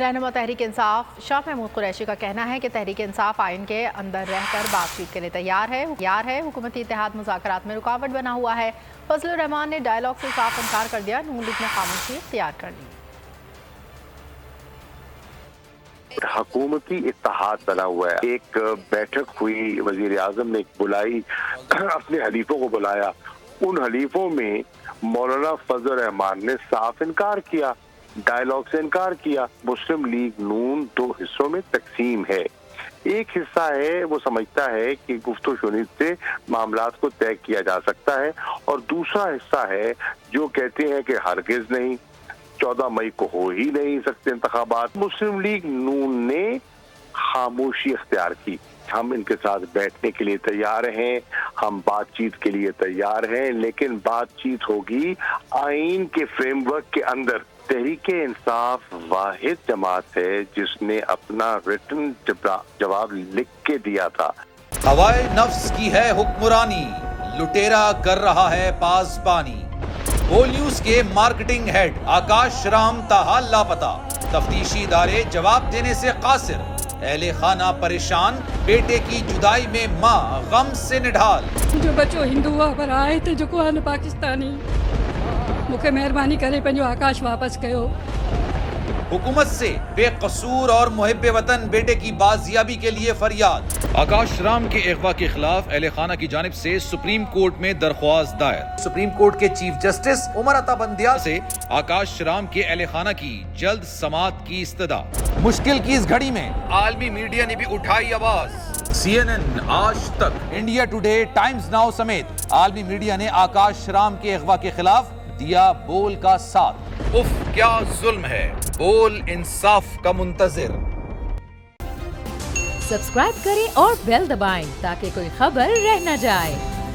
رہنما تحریک انصاف شاہ محمود قریشی کا کہنا ہے کہ تحریک انصاف آئین کے اندر رہ کر بات چیت کے لیے تیار ہے حکومتی اتحاد مذاکرات میں رکاوٹ بنا ہوا ہے۔ فضل الرحمان نے ڈائیلاگ سے صاف انکار کر دیا، نون لیگ نے خاموشی اختیار کر لی۔ حکومتی اتحاد بنا ہوا ہے، ایک بیٹھک ہوئی، وزیر اعظم نے بلائی، اپنے حلیفوں کو بلایا، ان حلیفوں میں مولانا فضل الرحمان نے صاف انکار کیا، ڈائیلاگ سے انکار کیا۔ مسلم لیگ نون دو حصوں میں تقسیم ہے، ایک حصہ ہے وہ سمجھتا ہے کہ گفت و شنید سے معاملات کو طے کیا جا سکتا ہے، اور دوسرا حصہ ہے جو کہتے ہیں کہ ہرگز نہیں، 14 مئی کو ہو ہی نہیں سکتے انتخابات۔ مسلم لیگ نون نے خاموشی اختیار کی۔ ہم ان کے ساتھ بیٹھنے کے لیے تیار ہیں، ہم بات چیت کے لیے تیار ہیں، لیکن بات چیت ہوگی آئین کے فریم ورک کے اندر۔ تحریک انصاف واحد جماعت ہے جس نے اپنا ریٹن جواب لکھ کے دیا تھا۔ ہوائے نفس کی ہے حکمرانی، لٹیرا کر رہا ہے پاسبانی۔ بول نیوز کے مارکیٹنگ ہیڈ آکاش رام تاحال لاپتہ، تفتیشی ادارے جواب دینے سے قاصر، اہل خانہ پریشان، بیٹے کی جدائی میں ماں غم سے نڈھال۔ جو بچو ہندو پر آئے تھے جو کو پاکستانی، مجھے مہربانی کرے پنجو آکاش واپس کیو۔ حکومت سے بے قصور اور محب وطن بیٹے کی بازیابی کے لیے فریاد۔ آکاش رام کے اغوا کے خلاف اہل خانہ کی جانب سے سپریم کورٹ میں درخواست دائر۔ سپریم کورٹ کے چیف جسٹس عمر عطا بندیال سے آکاش رام کے اہل خانہ کی جلد سماعت کی استدعا۔ مشکل کی اس گھڑی میں عالمی میڈیا نے بھی اٹھائی آواز۔ CNN، آج تک، انڈیا ٹوڈے، ٹائمز ناؤ سمیت عالمی میڈیا نے آکاش رام کے اغوا کے خلاف دیا بول کا ساتھ۔ اف کیا ظلم ہے، بول انصاف کا منتظر۔ سبسکرائب کریں اور بیل دبائیں تاکہ کوئی خبر رہ نہ جائے۔